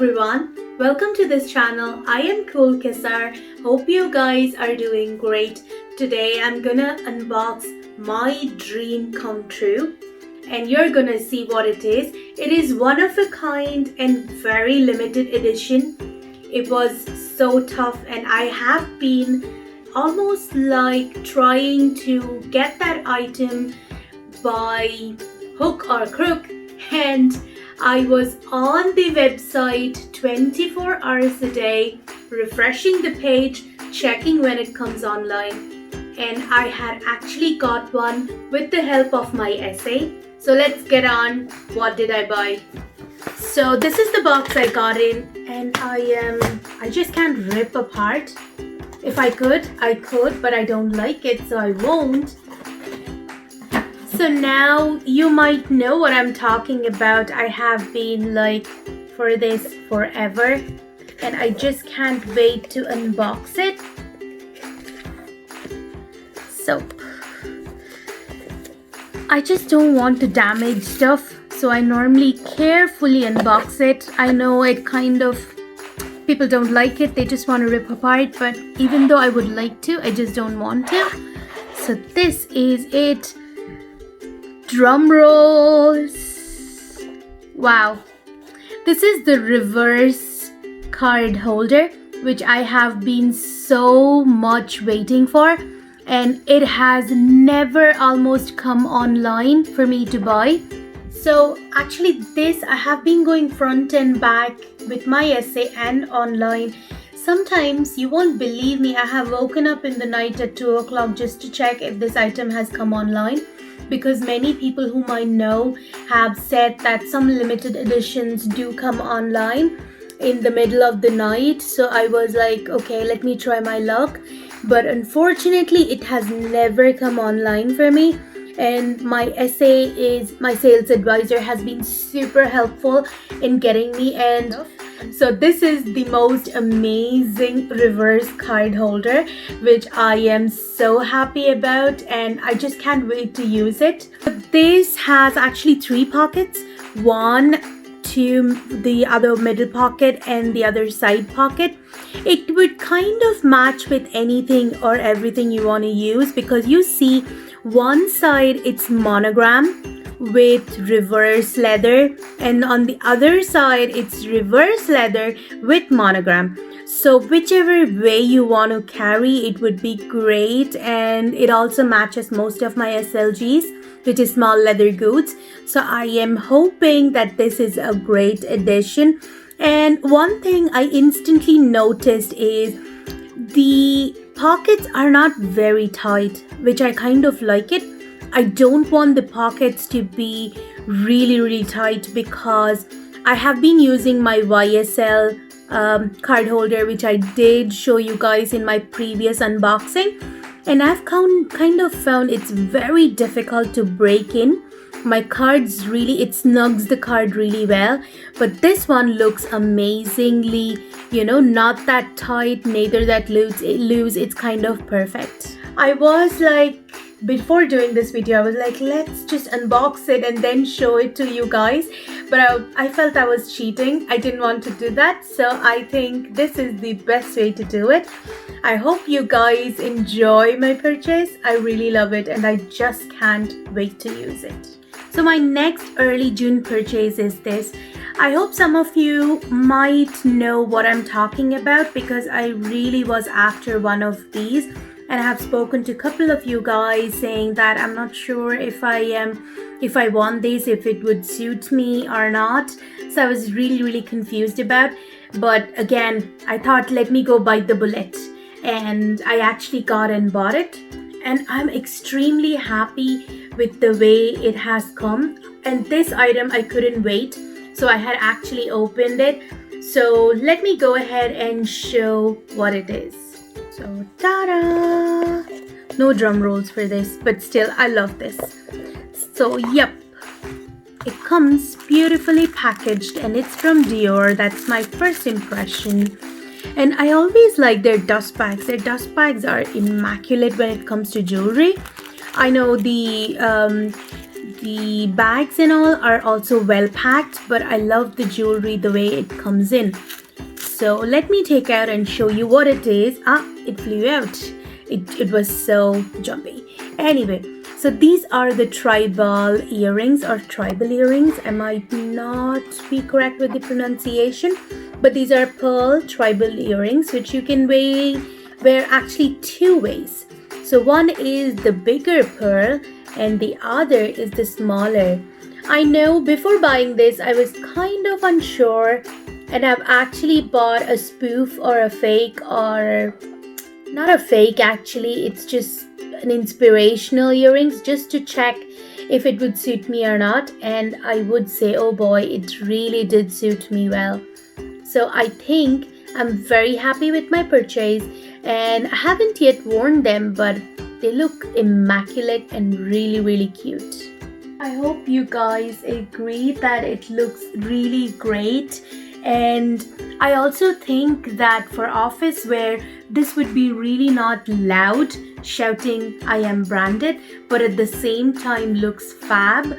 everyone, welcome to this channel. I am Cool Kissar. Hope you guys are doing great. Today I'm gonna unbox my dream come true and you're gonna see what it is. It is one of a kind and very limited edition. It was so tough and I have been almost like trying to get that item by hook or crook, and I was on the website 24 hours a day, refreshing the page, checking when it comes online, and I had actually got one with the help of my essay. So let's get on. What did I buy? So this is the box I got in, and I just can't rip apart. If I could, but I don't like it, so I won't. So now you might know what I'm talking about. I have been like for this forever and I just can't wait to unbox it. So I just don't want to damage stuff, so I normally carefully unbox it. I know it kind of, people don't like it, they just want to rip apart, but even though I would like to, I just don't want to. So this is it. Drum rolls. Wow, this is the reverse card holder, which I have been so much waiting for, and it has never almost come online for me to buy. So actually this, I have been going front and back with my essay and online. Sometimes you won't believe me, I have woken up in the night at 2 o'clock just to check if this item has come online, because many people whom I know have said that some limited editions do come online in the middle of the night. So I was like, okay, let me try my luck. But unfortunately, it has never come online for me. And my sales advisor has been super helpful in getting me. And so this is the most amazing reverse card holder, which I am so happy about, and I just can't wait to use it. This has actually 3 pockets, one to the other middle pocket and the other side pocket. It would kind of match with anything or everything you want to use, because you see one side it's monogram with reverse leather, and on the other side it's reverse leather with monogram. So whichever way you want to carry it would be great, and it also matches most of my SLGs, which is small leather goods. So I am hoping that this is a great addition. And one thing I instantly noticed is the pockets are not very tight, which I kind of like it. I don't want the pockets to be really tight, because I have been using my YSL card holder, which I did show you guys in my previous unboxing, and I've kind of found it's very difficult to break in. My cards really, it snugs the card really well, but this one looks amazingly, not that tight, neither that loose. It's kind of perfect. I was like, before doing this video, I was like, let's just unbox it and then show it to you guys, but I felt I was cheating. I didn't want to do that, so I think this is the best way to do it. I hope you guys enjoy my purchase. I really love it and I just can't wait to use it. So my next early June purchase is this. I hope some of you might know what I'm talking about, because I really was after one of these, and I have spoken to a couple of you guys saying that I'm not sure if I want this, if it would suit me or not. So I was really confused about. But again, I thought, let me go bite the bullet, and I actually got and bought it, and I'm extremely happy with the way it has come. And this item I couldn't wait, so I had actually opened it. So let me go ahead and show what it is. So ta-da! No drum rolls for this, but still I love this. So yep, it comes beautifully packaged and it's from Dior. That's my first impression. And I always like their dust bags. Their dust bags are immaculate when it comes to jewelry. I know the The bags and all are also well packed, but I love the jewelry the way it comes in. So let me take out and show you what it is. It flew out. It was so jumpy. Anyway, so these are the tribal earrings or tribal earrings. I might not be correct with the pronunciation, but these are pearl tribal earrings which you can wear actually two ways. So one is the bigger pearl and the other is the smaller. I know before buying this I was kind of unsure, and I've actually bought a spoof or a fake, or not a fake actually, it's just an inspirational earrings just to check if it would suit me or not, and I would say, oh boy, it really did suit me well. So I think I'm very happy with my purchase, and I haven't yet worn them, but they look immaculate and really cute. I hope you guys agree that it looks really great. And I also think that for office wear, this would be really not loud, shouting I am branded, but at the same time looks fab.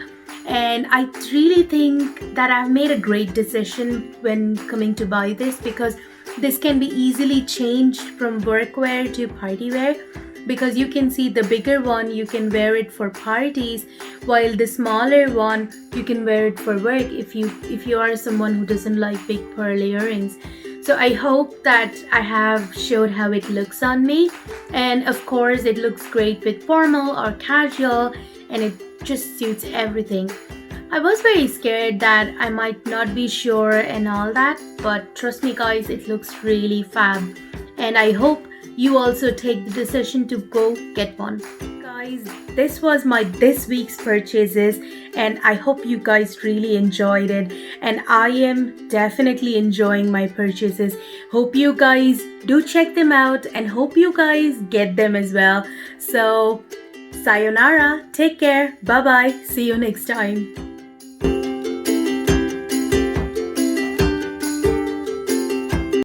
And I really think that I've made a great decision when coming to buy this, because this can be easily changed from workwear to party wear, because you can see the bigger one you can wear it for parties, while the smaller one you can wear it for work if you are someone who doesn't like big pearl earrings. So I hope that I have showed how it looks on me, and of course it looks great with formal or casual, and it just suits everything. I was very scared that I might not be sure and all that, but trust me guys, it looks really fab, and I hope you also take the decision to go get one. Guys, this was my this week's purchases, and I hope you guys really enjoyed it, and I am definitely enjoying my purchases. Hope you guys do check them out, and hope you guys get them as well. So sayonara, take care, bye bye, see you next time.